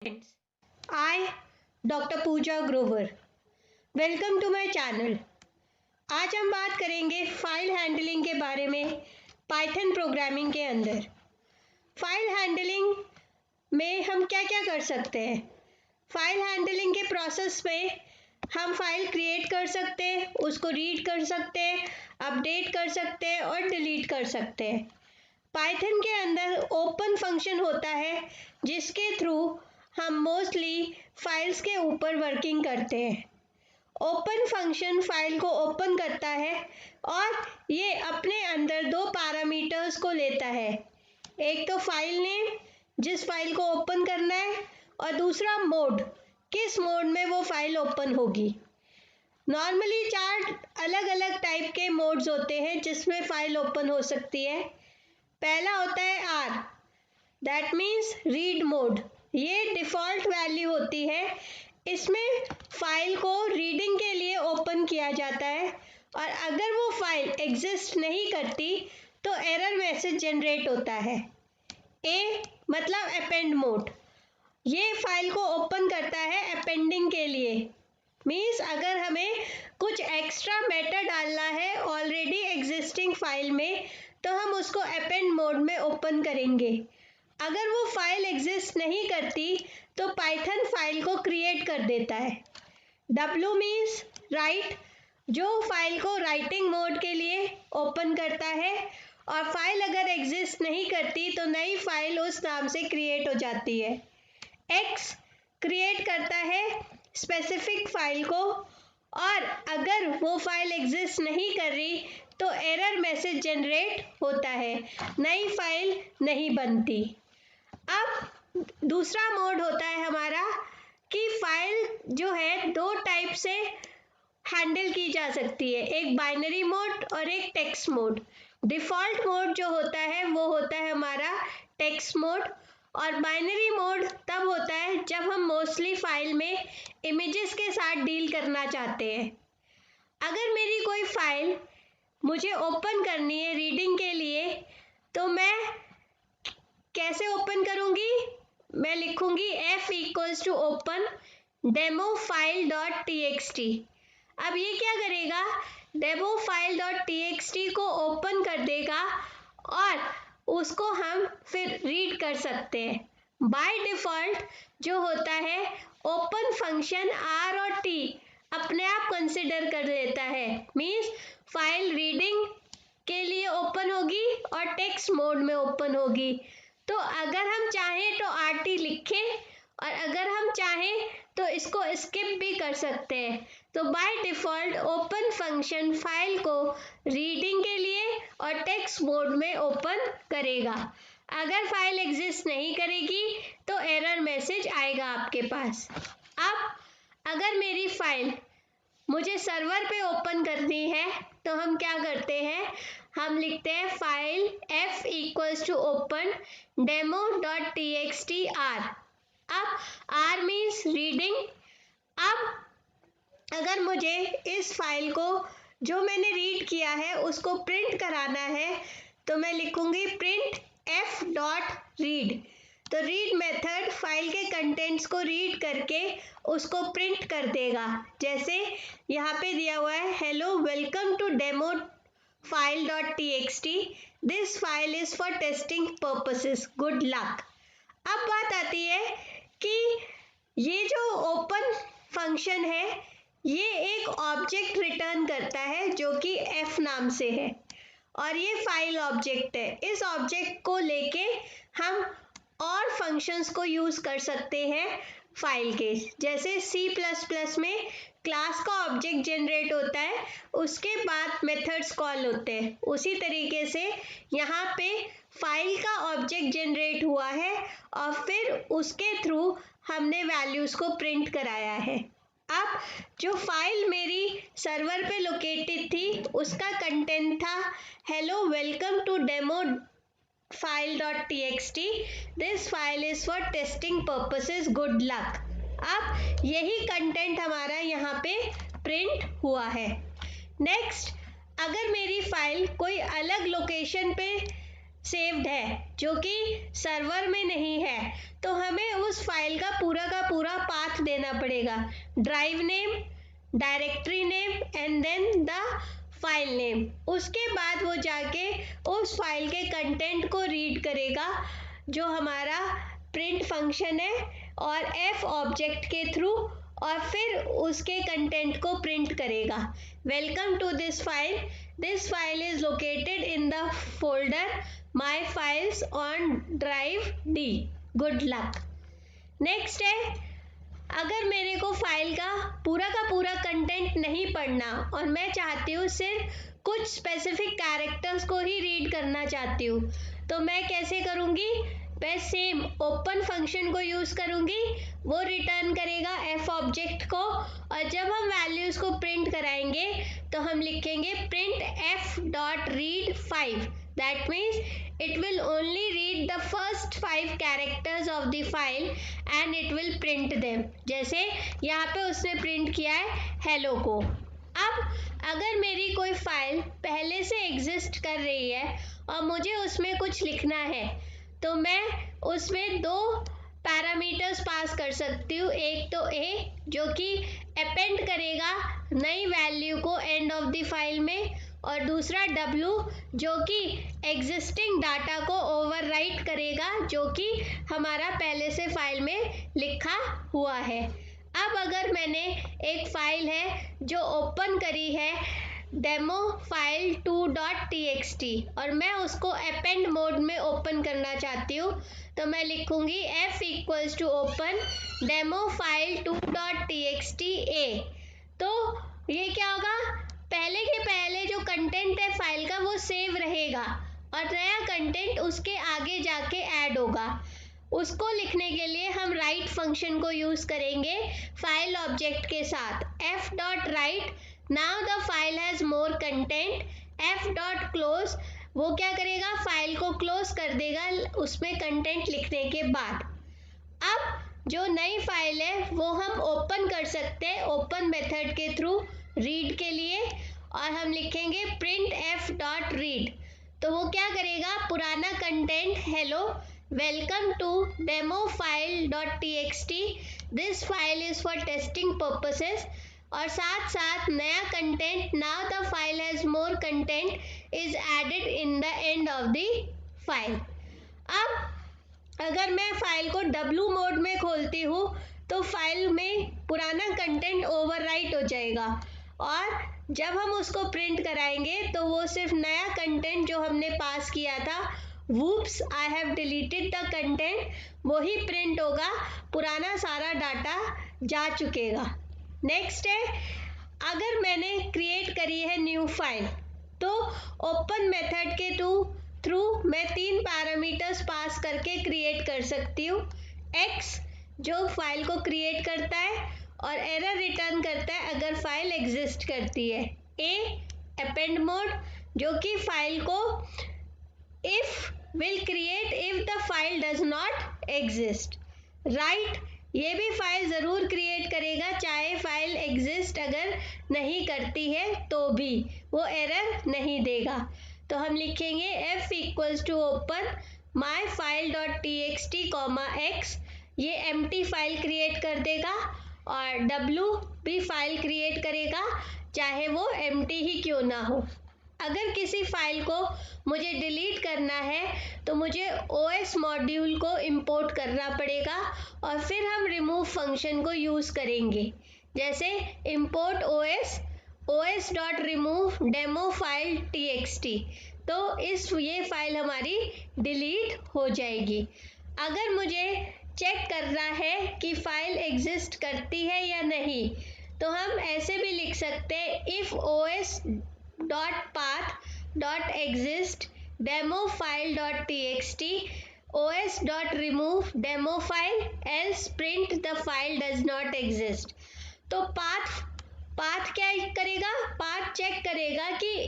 I, Dr. Pooja Grover. Welcome to my channel. आज हम बात करेंगे फाइल हैंडलिंग के बारे में पाइथन प्रोग्रामिंग के अंदर। फाइल हैंडलिंग में हम क्या क्या कर सकते हैं। फाइल हैंडलिंग के प्रोसेस में हम फाइल क्रिएट कर सकते हैं, उसको रीड कर सकते हैं, अपडेट कर सकते हैं और डिलीट कर सकते हैं। पाइथन के अंदर ओपन फंक्शन होता है जिसके थ्रू हम मोस्टली फाइल्स के ऊपर वर्किंग करते हैं। ओपन फंक्शन फाइल को ओपन करता है और ये अपने अंदर दो पैरामीटर्स को लेता है। एक तो फाइल नेम, जिस फाइल को ओपन करना है, और दूसरा मोड, किस मोड में वो फाइल ओपन होगी। नॉर्मली 4 अलग अलग टाइप के मोड्स होते हैं जिसमें फाइल ओपन हो सकती है। पहला होता है R, that means read mode. ये डिफ़ॉल्ट वैल्यू होती है। इसमें फाइल को रीडिंग के लिए ओपन किया जाता है और अगर वो फाइल एग्जिस्ट नहीं करती तो एरर मैसेज जनरेट होता है। ए मतलब अपेंड मोड, ये फाइल को ओपन करता है अपेंडिंग के लिए। मीन्स अगर हमें कुछ एक्स्ट्रा मैटर डालना है ऑलरेडी एग्जिस्टिंग फाइल में तो हम उसको अपेंड मोड में ओपन करेंगे। अगर वो फाइल एग्जिस्ट नहीं करती तो पाइथन फाइल को क्रिएट कर देता है। W मीन्स राइट, जो फाइल को राइटिंग मोड के लिए ओपन करता है, और फाइल अगर एग्जिस्ट नहीं करती तो नई फाइल उस नाम से क्रिएट हो जाती है। X क्रिएट करता है स्पेसिफिक फाइल को, और अगर वो फाइल एग्जिस्ट नहीं कर रही तो एरर मैसेज जनरेट होता है, नई फाइल नहीं बनती। अब दूसरा मोड होता है हमारा कि फाइल जो है दो टाइप से हैंडल की जा सकती है, एक बाइनरी मोड और एक टेक्स्ट मोड। डिफ़ॉल्ट मोड जो होता है वो होता है हमारा टेक्स्ट मोड, और बाइनरी मोड तब होता है जब हम मोस्टली फाइल में इमेजेस के साथ डील करना चाहते हैं। अगर मेरी कोई फाइल मुझे ओपन करनी है रीडिंग के लिए तो मैं कैसे ओपन करूँगी? मैं लिखूँगी f = open demo file.txt। अब ये क्या करेगा? demo file.txt को ओपन कर देगा और उसको हम फिर रीड कर सकते हैं। बाय डिफ़ॉल्ट जो होता है ओपन फंक्शन R और T अपने आप कंसिडर कर लेता है। मीन्स फाइल रीडिंग के लिए ओपन होगी और टेक्स्ट मोड में ओपन होगी। तो अगर हम चाहें तो RT लिखें और अगर हम चाहें तो इसको स्किप भी कर सकते हैं। तो by default open function file को रीडिंग के लिए और टेक्स्ट मोड में ओपन करेगा। अगर फाइल एग्जिस्ट नहीं करेगी तो एरर मैसेज आएगा आपके पास। अब अगर मेरी फाइल मुझे सर्वर पे ओपन करनी है तो हम क्या करते हैं? हम लिखते हैं file f = open demo.txt r। अब r मीन्स रीडिंग। अब अगर मुझे इस फाइल को जो मैंने रीड किया है उसको प्रिंट कराना है तो मैं लिखूंगी प्रिंट f.read। तो रीड मेथड फाइल के कंटेंट्स को रीड करके उसको प्रिंट कर देगा। जैसे यहाँ पे दिया हुआ है hello welcome to demo file.txt, this file is for testing purposes, good luck. अब बात आती है कि ये जो ओपन फंक्शन है ये एक ऑब्जेक्ट रिटर्न करता है जो कि f नाम से है और ये फाइल ऑब्जेक्ट है। इस ऑब्जेक्ट को लेके हम और फंक्शंस को यूज़ कर सकते हैं फाइल के। जैसे C++ में क्लास का ऑब्जेक्ट जनरेट होता है, उसके बाद मेथड्स कॉल होते हैं, उसी तरीके से यहाँ पे फाइल का ऑब्जेक्ट जनरेट हुआ है और फिर उसके थ्रू हमने वैल्यूज़ को प्रिंट कराया है। अब जो फाइल मेरी सर्वर पे लोकेटेड थी उसका कंटेंट था hello welcome to demo file.txt, this file is for testing purposes, good luck. अब यही कंटेंट हमारा यहाँ पे प्रिंट हुआ है। नेक्स्ट, अगर मेरी फाइल कोई अलग लोकेशन पे सेव्ड है जो कि सर्वर में नहीं है तो हमें उस फाइल का का पूरा पाथ देना पड़ेगा, drive name, directory name and then the file name. उसके बाद वो जाके उस फाइल के कंटेंट को रीड करेगा जो हमारा प्रिंट फंक्शन है, और एफ ऑब्जेक्ट के थ्रू, और फिर उसके कंटेंट को प्रिंट करेगा। Welcome to this file is located in the folder my files on drive D. Good luck. Next है, अगर मेरे को फाइल का पूरा कंटेंट नहीं पढ़ना और मैं चाहती हूँ सिर्फ कुछ स्पेसिफिक कैरेक्टर्स को ही रीड करना चाहती हूँ, तो मैं कैसे करूँगी? मैं सेम ओपन फंक्शन को यूज़ करूँगी। वो रिटर्न करेगा एफ ऑब्जेक्ट को, और जब हम वैल्यूज़ को प्रिंट कराएंगे तो हम लिखेंगे print F dot read 5। That means it will only read the first 5 characters of the file and it will print them। जैसे यहाँ पे उसने प्रिंट किया है हेलो को। अब अगर मेरी कोई फाइल पहले से एग्जिस्ट कर रही है और मुझे उसमें कुछ लिखना है, तो मैं उसमें 2 पैरामीटर्स पास कर सकती हूँ। एक तो ए, जो कि अपेंड करेगा नई वैल्यू को एंड ऑफ द फाइल में, और दूसरा W, जो कि एग्जिस्टिंग डाटा को ओवरराइट करेगा जो कि हमारा पहले से फाइल में लिखा हुआ है। अब अगर मैंने एक फाइल है जो ओपन करी है डेमो फाइल 2.txt और मैं उसको अपेंड मोड में ओपन करना चाहती हूँ, तो मैं लिखूंगी f equals to open demo file 2.txt a। तो ये क्या होगा? पहले के पहले जो कंटेंट है फाइल का वो सेव रहेगा और नया कंटेंट उसके आगे जाके ऐड होगा। उसको लिखने के लिए हम राइट फंक्शन को यूज करेंगे फाइल ऑब्जेक्ट के साथ। f dot right, now the file has more content. f dot close, वो क्या करेगा? फाइल को क्लोज कर देगा उसमें कंटेंट लिखने के बाद। अब जो नई फाइल है वो हम ओपन कर सकते हैं ओपन मेथड के थ्रू रीड के लिए, और हम लिखेंगे प्रिंट f डॉट रीड। तो वो क्या करेगा? पुराना content hello welcome to demo file dot txt, this file is for testing purposes, और साथ साथ नया content now the file has more content is added in the end of the file. अब अगर मैं फाइल को W मोड में खोलती हूँ तो फाइल में पुराना कंटेंट ओवरराइट हो जाएगा, और जब हम उसको प्रिंट कराएंगे तो वो सिर्फ नया कंटेंट जो हमने पास किया था, whoops I have deleted the content, वही प्रिंट होगा, पुराना सारा डाटा जा चुकेगा। नेक्स्ट है, अगर मैंने क्रिएट करी है न्यू फाइल, तो ओपन मेथड के थ्रू मैं 3 पैरामीटर्स पास करके क्रिएट कर सकती हूँ। x जो फाइल को क्रिएट करता है और एरर रिटर्न करता है अगर फाइल एग्जिस्ट करती है। a अपेंड मोड, जो कि फाइल को if will create if the file does not exist. Right, ये भी फाइल ज़रूर क्रिएट करेगा चाहे फाइल एग्जिस्ट अगर नहीं करती है तो भी वो एरर नहीं देगा। तो हम लिखेंगे f equals to open my file dot txt comma x, ये एम्प्टी फाइल क्रिएट कर देगा, और W भी फाइल क्रिएट करेगा चाहे वो एम्प्टी ही क्यों ना हो। अगर किसी फाइल को मुझे डिलीट करना है तो मुझे OS मॉड्यूल को इंपोर्ट करना पड़ेगा, और फिर हम रिमूव फंक्शन को यूज़ करेंगे। जैसे import os dot remove demo file txt, तो ये फाइल हमारी डिलीट हो जाएगी। अगर मुझे चेक करना है कि फाइल एग्जिस्ट करती है या नहीं, तो हम ऐसे भी लिख सकते हैं if os dot path dot exist demo file dot txt os dot remove demo file else print the file does not exist. तो पाथ क्या करेगा? पाथ चेक करेगा कि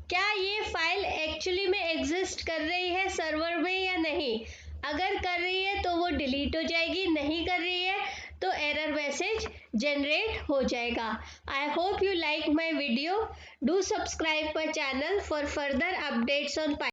क्या ये फाइल एक्चुअली में एग्जिस्ट कर रही है सर्वर में या नहीं। अगर कर रही है तो वो डिलीट हो जाएगी, नहीं कर रही है तो एरर मैसेज जनरेट हो जाएगा। I hope you like my video. Do subscribe my channel for further updates on Python.